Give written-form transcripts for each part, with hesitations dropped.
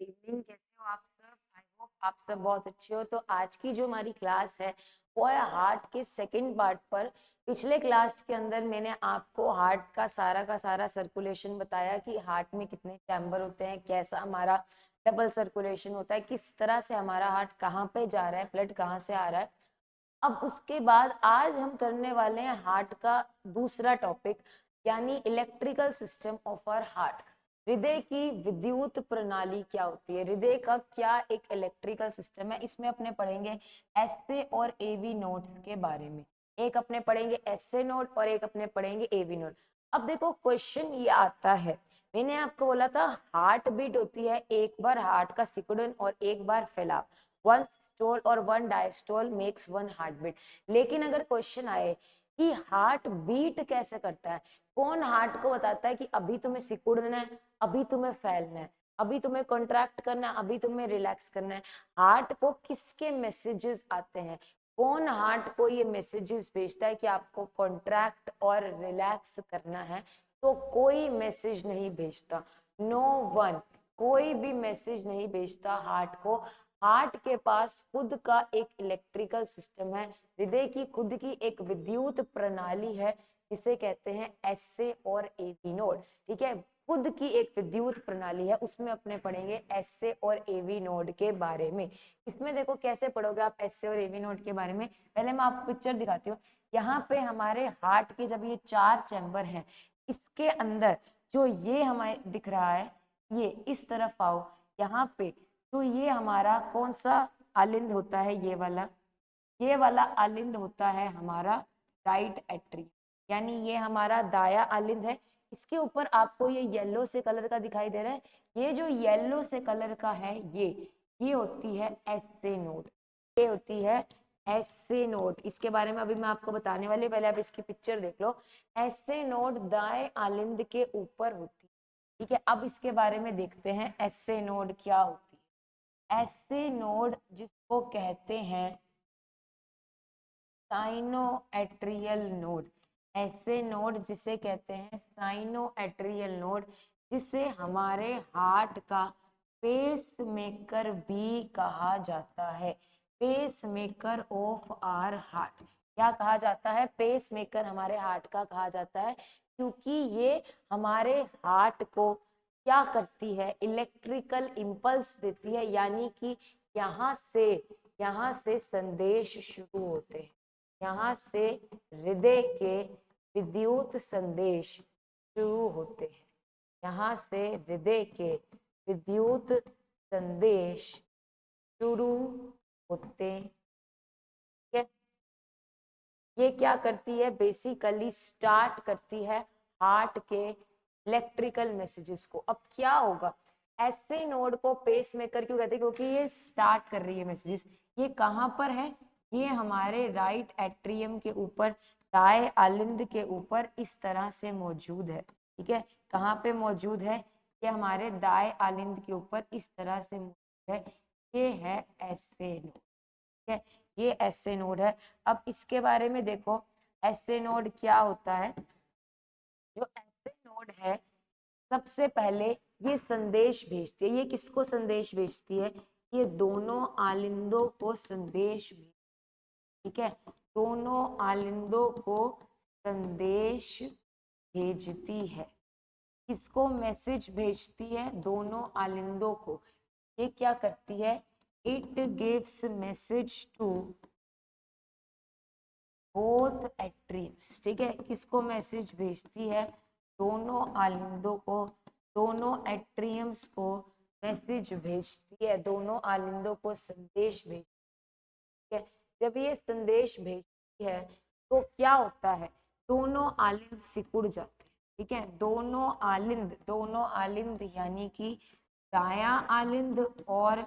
Good evening. कैसे हो आप सब? आई होप आप सब बहुत अच्छे हो। तो आज की जो हमारी क्लास है वो है हार्ट के सेकंड पार्ट पर। पिछले क्लास के अंदर मैंने आपको हार्ट का सारा सर्कुलेशन बताया कि हार्ट में कितने चैम्बर होते हैं, कैसा हमारा डबल सर्कुलेशन होता है, किस तरह से हमारा हार्ट कहाँ पे जा रहा है, ब्लड कहाँ से आ रहा है। अब उसके बाद आज हम करने वाले हैं हार्ट का दूसरा टॉपिक, यानी electrical system of our heart. हृदय की विद्युत प्रणाली क्या होती है, हृदय का क्या एक इलेक्ट्रिकल सिस्टम है। इसमें अपने पढ़ेंगे एसए और एवी नोड्स के बारे में। एक अपने पढ़ेंगे एसए नोड और एक अपने पढ़ेंगे एवी नोड। अब देखो क्वेश्चन ये आता है, मैंने आपको बोला था हार्ट बीट होती है एक बार हार्ट का सिकुड़न और एक बार फैलाव। वन स्टोल और one diastole makes one heart beat. लेकिन अगर क्वेश्चन आए कि हार्ट बीट कैसे करता है, कौन हार्ट को बताता है कि अभी तुम्हें सिकुड़ना है, अभी तुम्हें फैलना है, अभी तुम्हें कॉन्ट्रैक्ट करना है, अभी तुम्हें रिलैक्स करना है। हार्ट को किसके मैसेजेस आते हैं, कौन हार्ट को ये मैसेजेस भेजता है कि आपको कॉन्ट्रैक्ट और रिलैक्स करना है? तो कोई मैसेज नहीं भेजता, नो वन, कोई भी मैसेज नहीं भेजता हार्ट को। हार्ट के पास खुद का एक इलेक्ट्रिकल सिस्टम है, हृदय की खुद की एक विद्युत प्रणाली है जिसे कहते हैं एसए और एवी नोड। ठीक है, खुद की एक विद्युत प्रणाली है, उसमें अपने पढ़ेंगे एसए और एवी नोड के बारे में। इसमें देखो कैसे पढ़ोगे आप एसए और एवी नोड के बारे में। पहले मैं आपको पिक्चर दिखाती हूँ। यहाँ पे हमारे हार्ट के जब ये चार चैम्बर हैं, इसके अंदर जो ये हमें दिख रहा है, ये इस तरफ आओ, यहाँ पे तो ये हमारा कौन सा आलिंद होता है, ये वाला आलिंद होता है हमारा राइट एट्री, यानी ये हमारा दाया आलिंद है। इसके ऊपर आपको ये येलो से कलर का दिखाई दे रहा है, ये जो येलो से कलर का है ये होती है एसए नोड, ये होती है एसए नोड। इसके बारे में अभी मैं आपको बताने वाली, पहले आप इसकी पिक्चर देख लो। एसए नोड दाएं आलिंद के ऊपर होती है। ठीक है, अब इसके बारे में देखते हैं एसए नोड क्या होती है। एसए नोड जिसको कहते हैं साइनोएट्रियल नोड, ऐसे नोड जिसे कहते हैं साइनोएट्रियल नोड, जिसे हमारे हार्ट का पेस मेकर भी कहा जाता है। Pacemaker of our heart क्या कहा जाता है? पेस मेकर हमारे हार्ट का कहा जाता है, क्योंकि ये हमारे हार्ट को क्या करती है, इलेक्ट्रिकल इंपल्स देती है, यानी कि यहाँ से संदेश शुरू होते हैं, यहाँ से हृदय के विद्युत संदेश शुरू होते हैं, यहाँ से हृदय के विद्युत संदेश शुरू होते हैं। ये क्या करती है? बेसिकली स्टार्ट करती है हार्ट के इलेक्ट्रिकल मैसेजेस को। अब क्या होगा, ऐसे नोड को पेस मेकर क्यों कहते हैं? क्योंकि ये स्टार्ट कर रही है मैसेजेस। ये कहाँ पर है? ये हमारे राइट एट्रियम के ऊपर, दाएं आलिंद के ऊपर इस तरह से मौजूद है। ठीक है, कहाँ पे मौजूद है? ये हमारे दाएं आलिंद के ऊपर इस तरह से मौजूद है। ये है ऐसे नोड। ठीक है, ये एसए नोड है। अब इसके बारे में देखो, एसए नोड क्या होता है। जो एसए नोड है, सबसे पहले ये संदेश भेजती है। ये किसको संदेश भेजती है? ये दोनों आलिंदों को संदेश भेज, ठीक है, दोनों आलिंदों को संदेश भेजती है। किसको मैसेज भेजती है? दोनों आलिंदों को। ये क्या करती है? It gives message to both atriums. ठीक है, किसको मैसेज भेजती है? दोनों आलिंदों को, दोनों एट्रियम्स को मैसेज भेजती है, दोनों आलिंदों को संदेश भेजती है। जब ये संदेश भेजती है तो क्या होता है? दोनों आलिंद सिकुड़ जाते हैं। ठीक है, दोनों आलिंद यानी कि दाया आलिंद और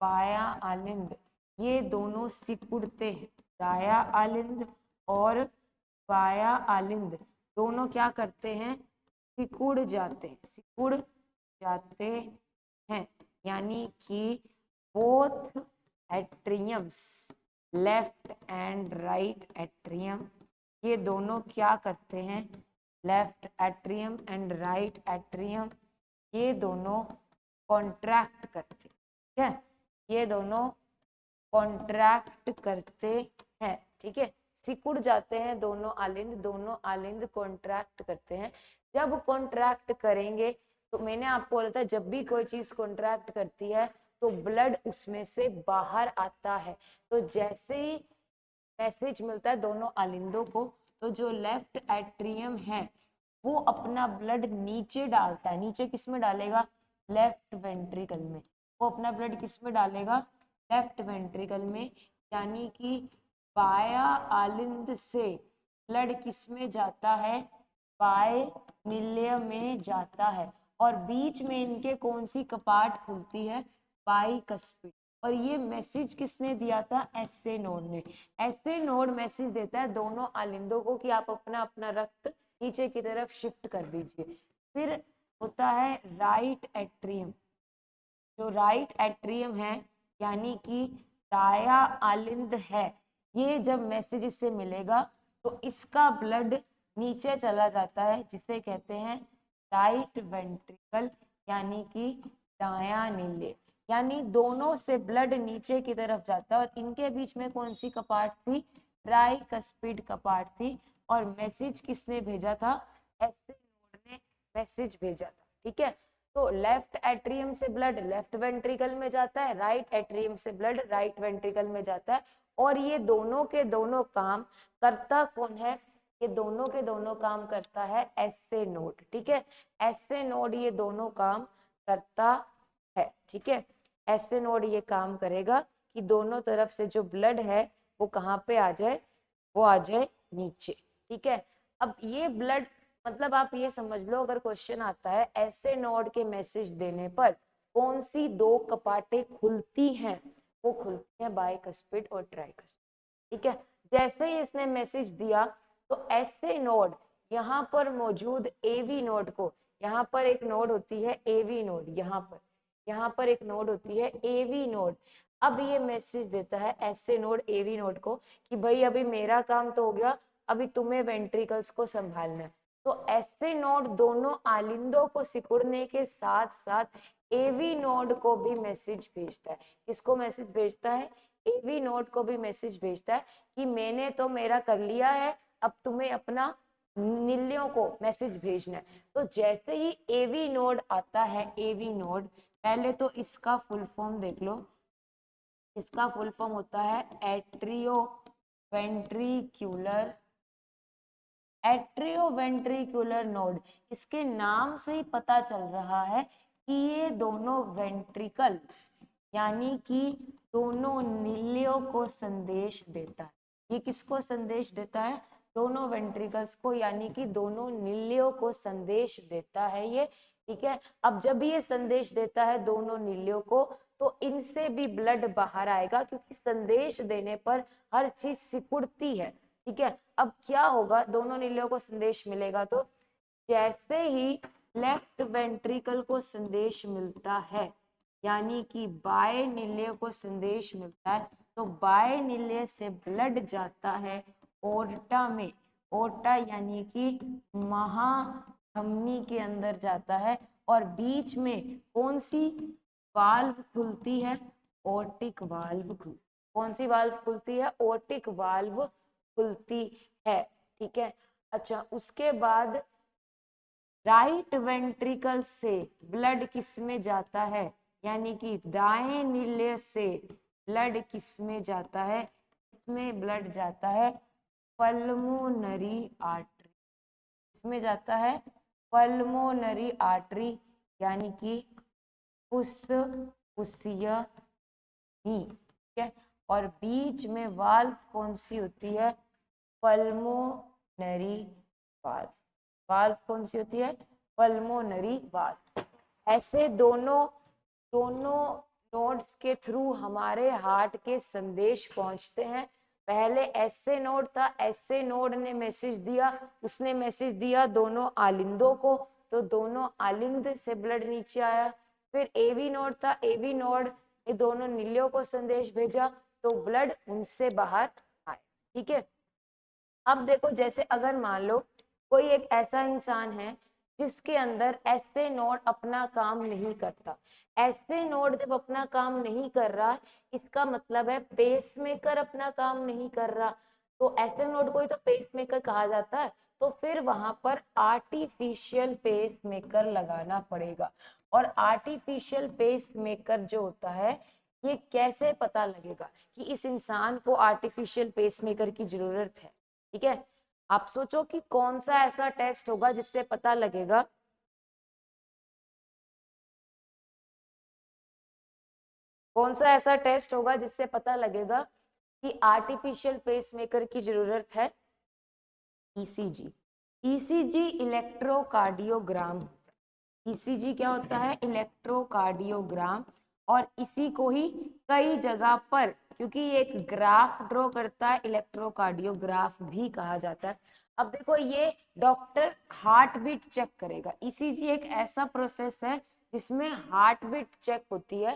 बाया आलिंद, ये दोनों सिकुड़ते हैं। दाया आलिंद और बाया आलिंद दोनों क्या करते हैं? सिकुड़ जाते हैं, सिकुड़ जाते हैं, यानी कि both atriums, left and right atrium, ये दोनों क्या करते हैं? Left atrium and right atrium, ये दोनों कॉन्ट्रैक्ट करते, ठीक है, ये दोनों कॉन्ट्रैक्ट करते हैं, ठीक है, सिकुड़ जाते हैं दोनों आलिंद कॉन्ट्रैक्ट करते हैं। जब कॉन्ट्रैक्ट करेंगे तो मैंने आपको बोला था जब भी कोई चीज कॉन्ट्रैक्ट करती है तो ब्लड उसमें से बाहर आता है। तो जैसे ही मैसेज मिलता है दोनों आलिंदों को, तो जो लेफ्ट एट्रियम है वो अपना ब्लड नीचे डालता है। नीचे किस में डालेगा? लेफ्ट वेंट्रिकल में। वो अपना ब्लड किस में डालेगा? लेफ्ट वेंट्रिकल में। यानी कि बाया आलिंद से ब्लड किस में जाता है? बायनिल्य में जाता है। और बीच में इनके कौन सी कपाट खुलती है? बाइकस्पिड। और ये मैसेज किसने दिया था? एसए नोड ने। एसए नोड मैसेज देता है दोनों आलिंदों को कि आप अपना अपना रक्त नीचे की तरफ शिफ्ट कर दीजिए। फिर होता है राइट एट्रियम। जो राइट एट्रियम है यानी कि दाया आलिंद है, ये जब मैसेज इससे मिलेगा तो इसका ब्लड नीचे चला जाता है, जिसे कहते हैं राइट वेंट्रिकल यानी कि दाया नीले। यानी दोनों से ब्लड नीचे की तरफ जाता है और इनके बीच में कौन सी कपाट थी? ट्राइकस्पिड कपाट थी। और मैसेज किसने भेजा था? एसए नोड ने मैसेज भेजा था, ठीक है। तो लेफ्ट एट्रियम से ब्लड लेफ्ट वेंट्रिकल में जाता है, राइट एट्रियम से ब्लड राइट वेंट्रिकल में जाता है। और ये दोनों के दोनों काम करता कौन है? ये दोनों के दोनों काम करता है एसए नोड, ठीक है। एसए नोड ये दोनों काम करता है, ठीक है। एसए नोड ये काम करेगा कि दोनों तरफ से जो ब्लड है वो कहाँ पे आ जाए? वो आ जाए नीचे, ठीक है। अब ये ब्लड मतलब आप ये समझ लो, अगर क्वेश्चन आता है ऐसे नोड के मैसेज देने पर कौन सी दो कपाटें खुलती हैं? वो खुलती हैं बाइकस्पिड और ट्राइकस्पिड, ठीक है। जैसे ही इसने मैसेज दिया तो ऐसे नोड यहाँ पर मौजूद एवी नोड को, यहाँ पर एक नोड होती है एवी नोड, यहाँ पर एक नोड होती है एवी नोड। अब ये मैसेज देता है ऐसे नोड एवी नोड को कि भाई अभी मेरा काम तो हो गया, अभी तुम्हें वेंट्रिकल्स को संभालना है। तो ऐसे नोड दोनों आलिंदों को सिकुड़ने के साथ साथ एवी नोड को भी मैसेज भेजता है। किसको मैसेज भेजता है? एवी नोड को भी मैसेज भेजता है कि मैंने तो मेरा कर लिया है, अब तुम्हें अपना नीलियों को मैसेज भेजना है। तो जैसे ही एवी नोड आता है, एवी नोड, पहले तो इसका फुल फॉर्म देख लो। इसका फुल फॉर्म होता है एट्रियो वेंट्रिक्यूलर, एट्रियोवेंट्रिकुलर नोड। इसके नाम से ही पता चल रहा है कि ये दोनों वेंट्रिकल्स यानी कि दोनों नीलियों को संदेश देता है। ये किसको संदेश देता है? दोनों वेंट्रिकल्स को, यानी कि दोनों नीलियों को संदेश देता है ये, ठीक है। अब जब ये संदेश देता है दोनों नीलियों को तो इनसे भी ब्लड बाहर आएगा, क्योंकि संदेश देने पर हर चीज सिकुड़ती है, ठीक है। अब क्या होगा? दोनों नीलियों को संदेश मिलेगा तो जैसे ही लेफ्ट वेंट्रिकल को संदेश मिलता है, यानी कि बाएं नीलिय को संदेश मिलता है, तो बाएं नीलिय से ब्लड जाता है ओर्टा में। ओर्टा यानी कि महाधमनी के अंदर जाता है। और बीच में कौन सी वाल्व खुलती है? ओर्टिक वाल्व खुलती। कौन सी वाल्व खुलती है? ओर्टिक वाल्व खुलती है, ठीक है। अच्छा, उसके बाद राइट वेंट्रिकल से ब्लड किस में जाता है? यानी कि दाएं नील्य से ब्लड किस में जाता है? इसमें ब्लड जाता है पल्मोनरी आर्टरी। इसमें जाता है पल्मोनरी आर्टरी, यानी कि फुस्फुसिया नी, ठीक है। और बीच में वाल्व कौन सी होती है? Pulmonary valve. वाल्व कौन सी होती है? Pulmonary valve. ऐसे दोनों दोनों नोड्स के थ्रू हमारे हार्ट के संदेश पहुंचते हैं। पहले एसए नोड था, एसए नोड ने मैसेज दिया, उसने मैसेज दिया दोनों आलिंदों को, तो दोनों आलिंद से ब्लड नीचे आया। फिर एवी नोड था, एवी नोड ने दोनों नीलियों को संदेश भेजा, तो ब्लड उनसे बाहर आया, ठीक है। अब देखो, जैसे अगर मान लो कोई एक ऐसा इंसान है जिसके अंदर एसए नोड अपना काम नहीं करता। एसए नोड जब अपना काम नहीं कर रहा, इसका मतलब है पेसमेकर अपना काम नहीं कर रहा, तो एसए नोड को ही तो पेसमेकर कहा जाता है। तो फिर वहां पर आर्टिफिशियल पेसमेकर लगाना पड़ेगा। और आर्टिफिशियल पेसमेकर जो होता है, ये कैसे पता लगेगा कि इस इंसान को आर्टिफिशियल पेसमेकर की जरूरत है? ठीक है, आप सोचो कि कौन सा ऐसा टेस्ट होगा जिससे पता लगेगा, कौन सा ऐसा टेस्ट होगा जिससे पता लगेगा कि आर्टिफिशियल पेसमेकर की जरूरत है? ईसीजी। ईसीजी इलेक्ट्रोकार्डियोग्राम होता है। ईसीजी क्या होता है? इलेक्ट्रोकार्डियोग्राम। और इसी को ही कई जगह पर, क्योंकि ये एक ग्राफ ड्रॉ करता है, इलेक्ट्रोकार्डियोग्राफ भी कहा जाता है। अब देखो, ये डॉक्टर हार्ट बीट चेक करेगा। ईसीजी एक ऐसा प्रोसेस है जिसमें हार्ट बीट चेक होती है।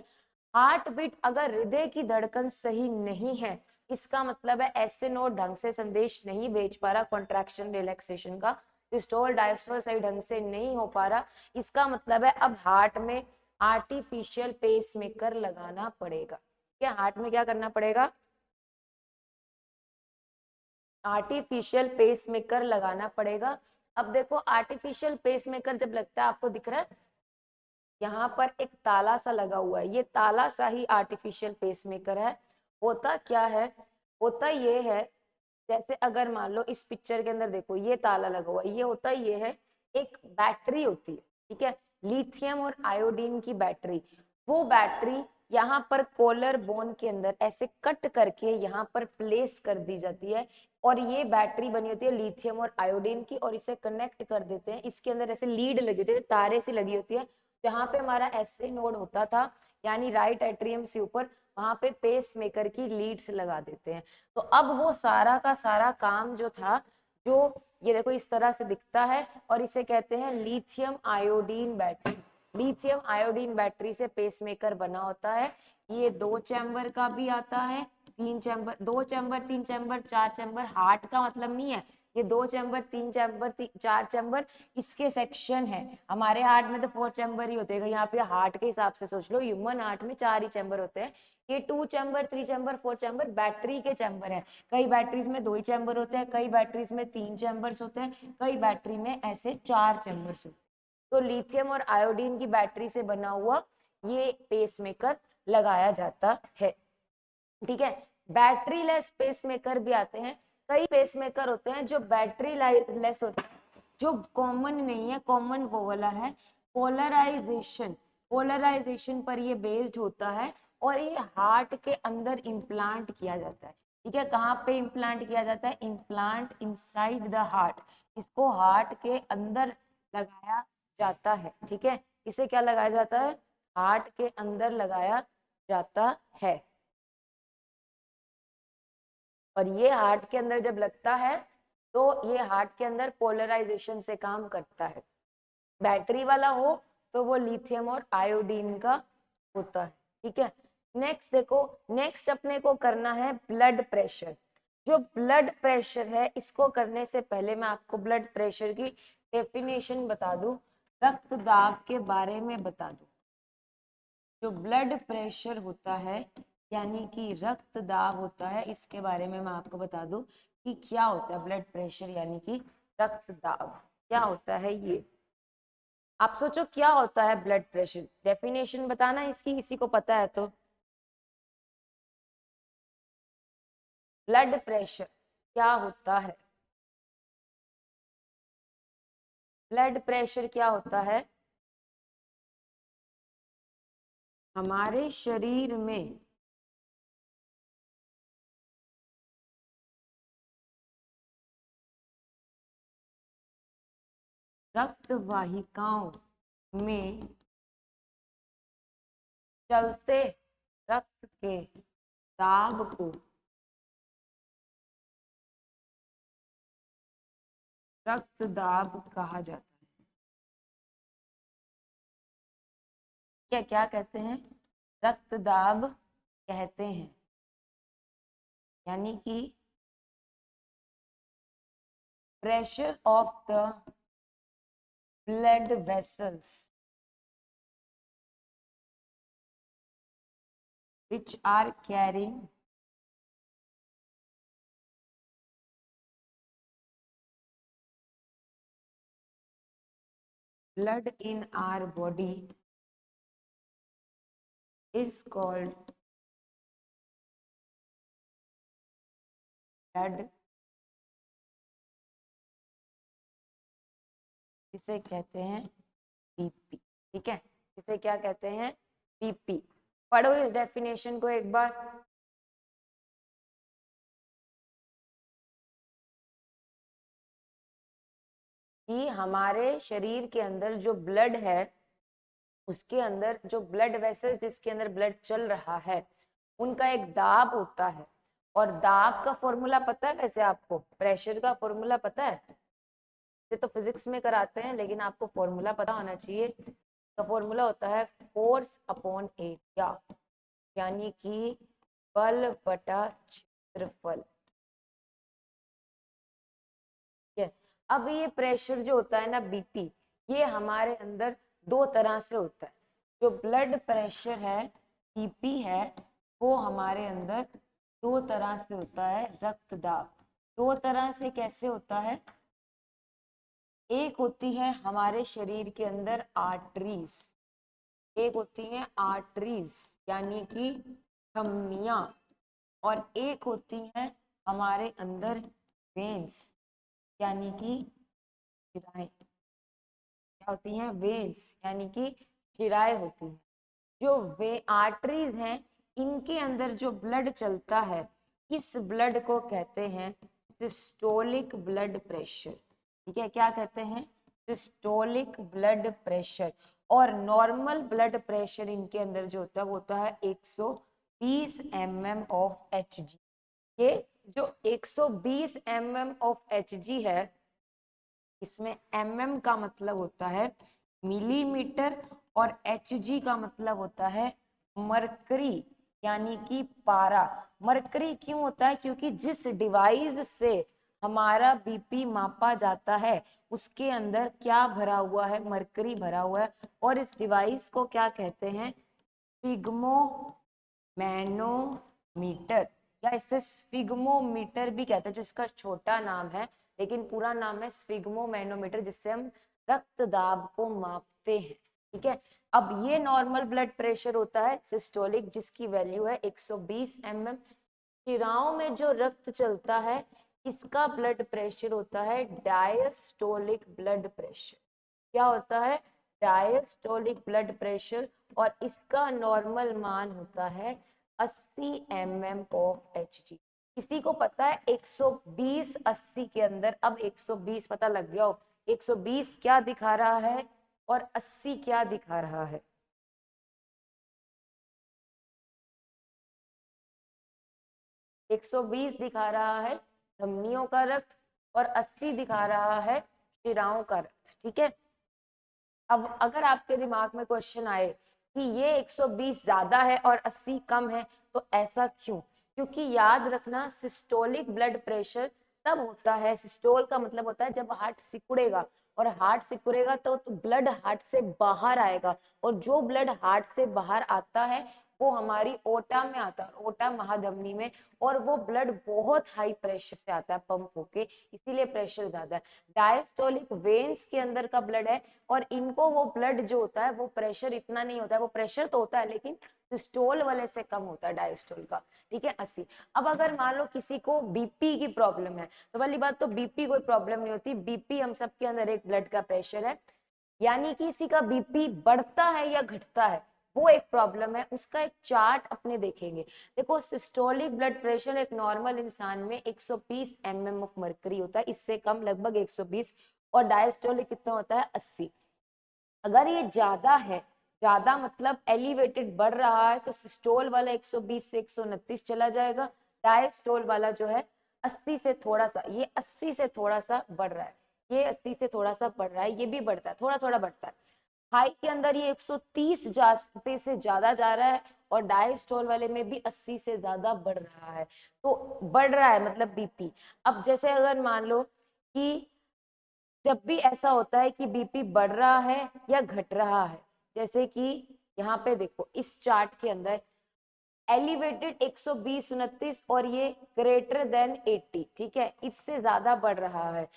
हार्ट बीट अगर हृदय की धड़कन सही नहीं है, इसका मतलब है ऐसे नोड ढंग से संदेश नहीं भेज पा रहा, कॉन्ट्रैक्शन रिलैक्सेशन का, सिस्टोल डायस्टोल सही ढंग से नहीं हो पा रहा, इसका मतलब है अब हार्ट में आर्टिफिशियल पेसमेकर लगाना पड़ेगा। क्या हार्ट में क्या करना पड़ेगा? आर्टिफिशियल पेसमेकर लगाना पड़ेगा। अब देखो, आर्टिफिशियल पेसमेकर जब लगता है, आपको दिख रहा है यहाँ पर एक ताला सा लगा हुआ है, ये ताला सा ही आर्टिफिशियल पेसमेकर है। होता क्या है? होता ये है, जैसे अगर मान लो इस पिक्चर के अंदर देखो, ये ताला लगा हुआ है, ये होता ये है, एक बैटरी होती है, ठीक है, लिथियम और आयोडीन की बैटरी। वो बैटरी यहाँ पर कॉलर बोन के अंदर ऐसे कट करके यहाँ पर प्लेस कर दी जाती है। और ये बैटरी बनी होती है लिथियम और आयोडीन की, और इसे कनेक्ट कर देते हैं। इसके अंदर ऐसे लीड लगी होती है, तारे सी लगी होती है। जहाँ पे हमारा एसए नोड होता था, यानी राइट एट्रियम से ऊपर, वहां पे पेस मेकर की लीड्स लगा देते हैं। तो अब वो सारा का सारा काम जो था, जो ये देखो इस तरह से दिखता है, और इसे कहते हैं lithium iodine battery. Lithium iodine battery से पेसमेकर बना होता है। ये 2 चैम्बर का भी आता है, 3 chamber, 2 chamber, 3 chamber, 4 chamber. Heart का मतलब नहीं है ये 2 चैम्बर, 3 चैम्बर, 4 चैम्बर, इसके सेक्शन है। हमारे हार्ट में तो 4 चैम्बर ही होते हैं, यहाँ पे हार्ट के हिसाब से सोच लो, ह्यूमन हार्ट में 4 ही चैम्बर होते हैं। ये 2 चैम्बर, 3 चैम्बर, 4 चैम्बर बैटरी के चैम्बर है। कई बैटरीज में 2 ही चैम्बर होते हैं, कई बैटरीज में 3 चैम्बर्स होते हैं, कई बैटरी में ऐसे 4 चैम्बर्स होते हैं। तो लिथियम और आयोडीन की बैटरी से बना हुआ ये पेसमेकर लगाया जाता है। ठीक है, बैटरी लेस पेसमेकर भी आते हैं। कई पेसमेकर होते हैं जो बैटरी लेस होते हैं, जो कॉमन नहीं है। कॉमन वो वाला है पोलराइजेशन। पोलराइजेशन पर ये बेस्ड होता है, और ये हार्ट के अंदर इम्प्लांट किया जाता है। ठीक है, कहाँ पे इम्प्लांट किया जाता है? Implant inside the heart. इसको हार्ट के अंदर लगाया जाता है। ठीक है, इसे क्या लगाया जाता है? हार्ट के अंदर लगाया जाता है। और ये हार्ट के अंदर जब लगता है, तो ये हार्ट के अंदर पोलराइजेशन से काम करता है। बैटरी वाला हो तो वो लिथियम और आयोडीन का होता है। ठीक है, नेक्स्ट देखो, नेक्स्ट अपने को करना है ब्लड प्रेशर। जो ब्लड प्रेशर है, इसको करने से पहले मैं आपको ब्लड प्रेशर की डेफिनेशन बता दूं, रक्त दाब के बारे में बता दूं। जो ब्लड प्रेशर होता है, यानी कि रक्त दाब होता है, इसके बारे में मैं आपको बता दूं कि क्या होता है ब्लड प्रेशर यानी कि रक्त दाब क्या होता है। ये आप सोचो क्या होता है ब्लड प्रेशर, डेफिनेशन बताना इसकी, किसी को पता है तो। ब्लड प्रेशर क्या होता है? ब्लड प्रेशर क्या होता है? हमारे शरीर में रक्त वाहिकाओं में चलते रक्त के दाब को रक्त दाब कहा जाता है। क्या क्या कहते हैं? रक्त दाब कहते हैं। यानी कि pressure of the blood vessels which are carrying blood in our body is called blood, इसे कहते हैं बीपी। ठीक है, इसे क्या कहते हैं? बीपी। पढ़ो इस डेफिनेशन को एक बार। कि हमारे शरीर के अंदर जो ब्लड है, उसके अंदर जो ब्लड वेसल्स जिसके अंदर ब्लड चल रहा है, उनका एक दाब होता है। और दाब का फॉर्मूला पता है? वैसे आपको प्रेशर का फॉर्मूला पता है? ये तो फिजिक्स में कराते हैं, लेकिन आपको फॉर्मूला पता होना चाहिए। तो फॉर्मूला होता है फोर्स अपॉन एरिया, यानी कि बल बटा क्षेत्रफल। अब ये प्रेशर जो होता है ना, बीपी, ये हमारे अंदर दो तरह से होता है। जो ब्लड प्रेशर है, बीपी है, वो हमारे अंदर दो तरह से होता है। रक्त दाब दो तरह से कैसे होता है? एक होती है हमारे शरीर के अंदर आर्टरीज, एक होती है आर्टरीज यानी कि धमनियां, और एक होती है हमारे अंदर वेन्स यानी कि शिराएं। क्या होती हैं? वेन्स यानी कि शिराएं होती हैं। जो वे आर्टरीज हैं, इनके अंदर जो ब्लड चलता है, इस ब्लड को कहते हैं सिस्टोलिक ब्लड प्रेशर। ठीक है, क्या कहते हैं? Systolic blood pressure. और नॉर्मल ब्लड प्रेशर इनके अंदर जो होता है वो होता है 120 mm ऑफ Hg। ये जो 120 mm ऑफ Hg है, इसमें mm का मतलब होता है मिलीमीटर और Hg का मतलब होता है मरकरी यानी कि पारा। मरकरी क्यों होता है? क्योंकि जिस डिवाइस से हमारा बीपी मापा जाता है, उसके अंदर क्या भरा हुआ है? मरकरी भरा हुआ है। और इस डिवाइस को क्या कहते हैं? स्फिग्मो मैनोमीटर, या इसे स्फिग्मोमीटर भी कहते हैं, जो इसका छोटा नाम है, लेकिन पूरा नाम है स्फिग्मो मैनोमीटर, जिससे हम रक्त दाब को मापते हैं। ठीक है, अब ये नॉर्मल ब्लड प्रेशर होता है सिस्टोलिक, जिसकी वैल्यू है 120 mm। शिराओं में जो रक्त चलता है, इसका ब्लड प्रेशर होता है डायस्टोलिक ब्लड प्रेशर। क्या होता है? Diastolic blood pressure. और इसका नॉर्मल मान होता है 80 mm ऑफ Hg। किसी को पता है 120 80 के अंदर? अब 120 पता लग गया हो, 120 क्या दिखा रहा है और 80 क्या दिखा रहा है? 120 दिखा रहा है धमनियों का रक्त और 80 दिखा रहा है शिराओं का रक्त। ठीक है, अब अगर आपके दिमाग में क्वेश्चन आए कि ये 120 ज्यादा है और 80 कम है, तो ऐसा क्यों? क्योंकि याद रखना, सिस्टोलिक ब्लड प्रेशर तब होता है, सिस्टोल का मतलब होता है जब हार्ट सिकुड़ेगा, और हार्ट सिकुड़ेगा तो ब्लड हार्ट से बाहर आएगा, और जो ब्लड हार्ट से बाहर आता है वो हमारी ओटा में आता है, ओटा महाधमनी में, और वो ब्लड बहुत हाई प्रेशर से आता है पंप होके, इसीलिए प्रेशर ज्यादा है। डायस्टोलिक वेन्स के अंदर का ब्लड है, और इनको वो ब्लड जो होता है वो प्रेशर इतना नहीं होता है, वो प्रेशर तो होता है लेकिन सिस्टोल वाले से कम होता है डायस्टोल का। ठीक है, 80। अब अगर मान लो किसी को बीपी की प्रॉब्लम है, तो पहली बात तो बीपी कोई प्रॉब्लम नहीं होती, बीपी हम सबके अंदर एक ब्लड का प्रेशर है। यानी कि किसी का बीपी बढ़ता है या घटता है, वो एक प्रॉब्लम है, उसका एक चार्ट अपने देखेंगे। देखो, सिस्टोलिक ब्लड प्रेशर एक नॉर्मल इंसान में 120 mm ऑफ मर्करी होता है, इससे कम लगभग 120। और डायस्टोलिक कितना होता है? 80। अगर ये ज्यादा है, ज्यादा मतलब एलिवेटेड बढ़ रहा है, तो सिस्टोल वाला 120 से 129 चला जाएगा। डायस्टोल वाला जो है 80 से थोड़ा सा, ये 80 से थोड़ा सा बढ़ रहा है, ये 80 से थोड़ा सा बढ़ रहा है, ये भी बढ़ता है, थोड़ा थोड़ा बढ़ता है। हाई के अंदर ये 130 जाते से ज्यादा जा रहा है, और डायस्टोल वाले में भी 80 से ज्यादा बढ़ रहा है। तो बढ़ रहा है मतलब बीपी। अब जैसे अगर मान लो कि जब भी ऐसा होता है कि बीपी बढ़ रहा है या घट रहा है, जैसे कि यहाँ पे देखो इस चार्ट के अंदर एलिवेटेड 120 29 और ये ग्रेटर देन 80, ठीक है, इससे ज्यादा बढ़ रहा है।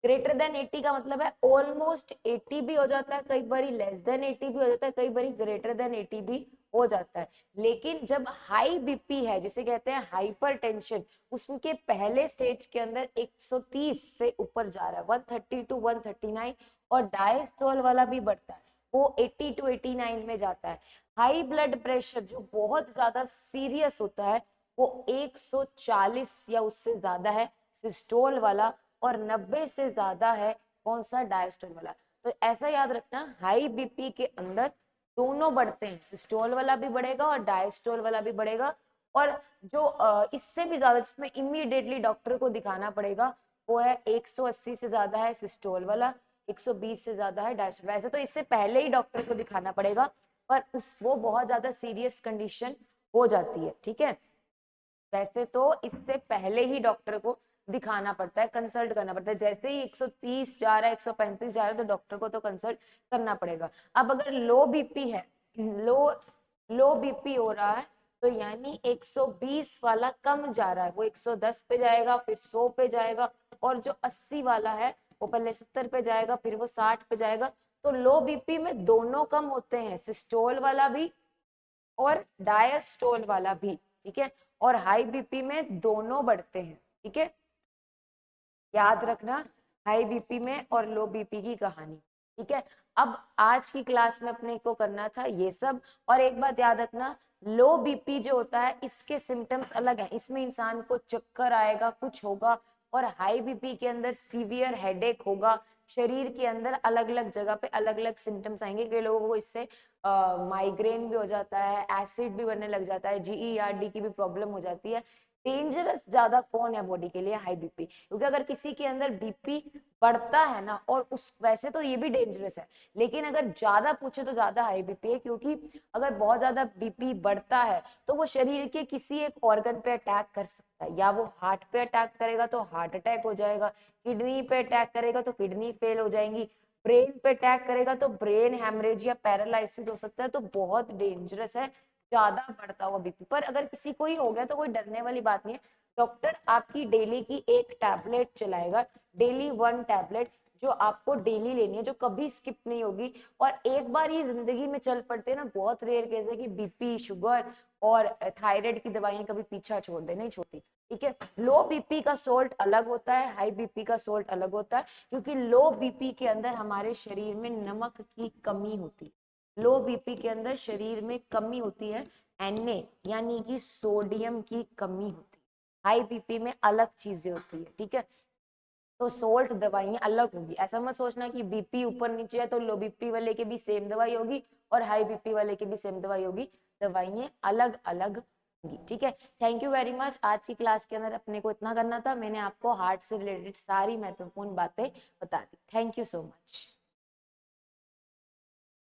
ग्रेटर देन 80 का मतलब है ऑलमोस्ट 80 भी हो जाता है, कई बार लेस देन 80 भी हो जाता है, कई बार ग्रेटर देन 80 भी हो जाता है। लेकिन जब हाई बीपी है, जिसे कहते हैं हाइपरटेंशन, उसके पहले स्टेज के अंदर 130 से ऊपर जा रहा है, 130 टू 139, और डायस्टोल वाला भी बढ़ता है, वो 80 टू 89 में जाता है। हाई ब्लड प्रेशर जो बहुत ज्यादा सीरियस होता है वो 140 या उससे ज्यादा है सिस्टोल वाला, और 90 से ज्यादा है कौन सा, डायस्टोल वाला। तो ऐसा याद रखना, हाई बीपी के अंदर दोनों बढ़ते हैं, सिस्टोल वाला भी बढ़ेगा और डायस्टोल वाला भी बढ़ेगा। और जो इससे भी ज्यादा जिसमें इमीडिएटली डॉक्टर को दिखाना पड़ेगा वो है 180 से ज्यादा है सिस्टोल वाला, 120 से ज्यादा है डायस्टोल। वैसे तो इससे पहले ही डॉक्टर को दिखाना पड़ेगा, पर वो बहुत ज्यादा सीरियस कंडीशन हो जाती है, ठीक है। वैसे तो इससे पहले ही डॉक्टर को दिखाना पड़ता है, कंसल्ट करना पड़ता है। जैसे ही 130 जा रहा है, 135 जा रहा है, तो डॉक्टर को तो कंसल्ट करना पड़ेगा। अब अगर लो बीपी है, लो लो बीपी हो रहा है, तो यानी 120 वाला कम जा रहा है, वो 110 पे जाएगा, फिर 100 पे जाएगा, और जो 80 वाला है वो पहले 70 पे जाएगा, फिर वो 60 पे जाएगा। तो लो बीपी में दोनों कम होते हैं, सिस्टोल वाला भी और डायस्टोल वाला भी, ठीक है। और हाई बीपी में दोनों बढ़ते हैं, ठीक है, याद रखना, हाई बीपी में और लो बीपी की कहानी, ठीक है। अब आज की क्लास में अपने को करना था ये सब। और एक बात याद रखना, लो बीपी जो होता है इसके सिम्टम्स अलग हैं, इसमें इंसान को चक्कर आएगा, कुछ होगा। और हाई बीपी के अंदर सीवियर हेडेक होगा, शरीर के अंदर अलग अलग जगह पे अलग अलग सिम्टम्स आएंगे। कई लोगों को इससे माइग्रेन भी हो जाता है, एसिड भी बनने लग जाता है, GERD की भी प्रॉब्लम हो जाती है। डेंजरस ज्यादा कौन है बॉडी के लिए, हाई बीपी। क्योंकि अगर किसी के अंदर बीपी बढ़ता है ना, और उस वैसे तो ये भी डेंजरस है, लेकिन अगर ज्यादा पूछे तो ज्यादा हाई बीपी है। क्योंकि अगर बहुत ज्यादा बीपी बढ़ता है तो वो शरीर के किसी एक ऑर्गन पे अटैक कर सकता है, या वो हार्ट पे अटैक करेगा तो हार्ट अटैक हो जाएगा, किडनी पे अटैक करेगा तो किडनी फेल हो जाएंगी, ब्रेन पे अटैक करेगा तो ब्रेन हैमरेज या पैरालिसिस हो सकता है। तो बहुत डेंजरस है ज्यादा बढ़ता हुआ बीपी। पर अगर किसी को ही हो गया तो कोई डरने वाली बात नहीं है, डॉक्टर आपकी डेली की एक टैबलेट चलाएगा, डेली 1 टैबलेट, जो आपको डेली लेनी है, जो कभी स्किप नहीं होगी। और एक बार ये जिंदगी में चल पड़ते हैं ना, बहुत रेयर केस है कि बीपी, शुगर और थायराइड की दवाइयां कभी पीछा छोड़ दे, नहीं छोड़ती, ठीक है। लो बीपी का सोल्ट अलग होता है, हाई बीपी का सोल्ट अलग होता है, क्योंकि लो बीपी के अंदर हमारे शरीर में नमक की कमी होती है। लो बीपी के अंदर शरीर में कमी होती है, Na यानी कि सोडियम की कमी होती है। हाई बीपी में अलग चीजें होती है, ठीक है। तो सोल्ट दवाइयां अलग होगी, ऐसा मत सोचना कि बीपी ऊपर नीचे है तो लो बीपी वाले के भी सेम दवाई होगी और हाई बीपी वाले की भी सेम दवाई होगी, दवाइयां अलग अलग होगी, ठीक है। Thank you very much. आज की क्लास के अंदर अपने को इतना करना था, मैंने आपको हार्ट से रिलेटेड सारी महत्वपूर्ण बातें बता दी। Thank you so much.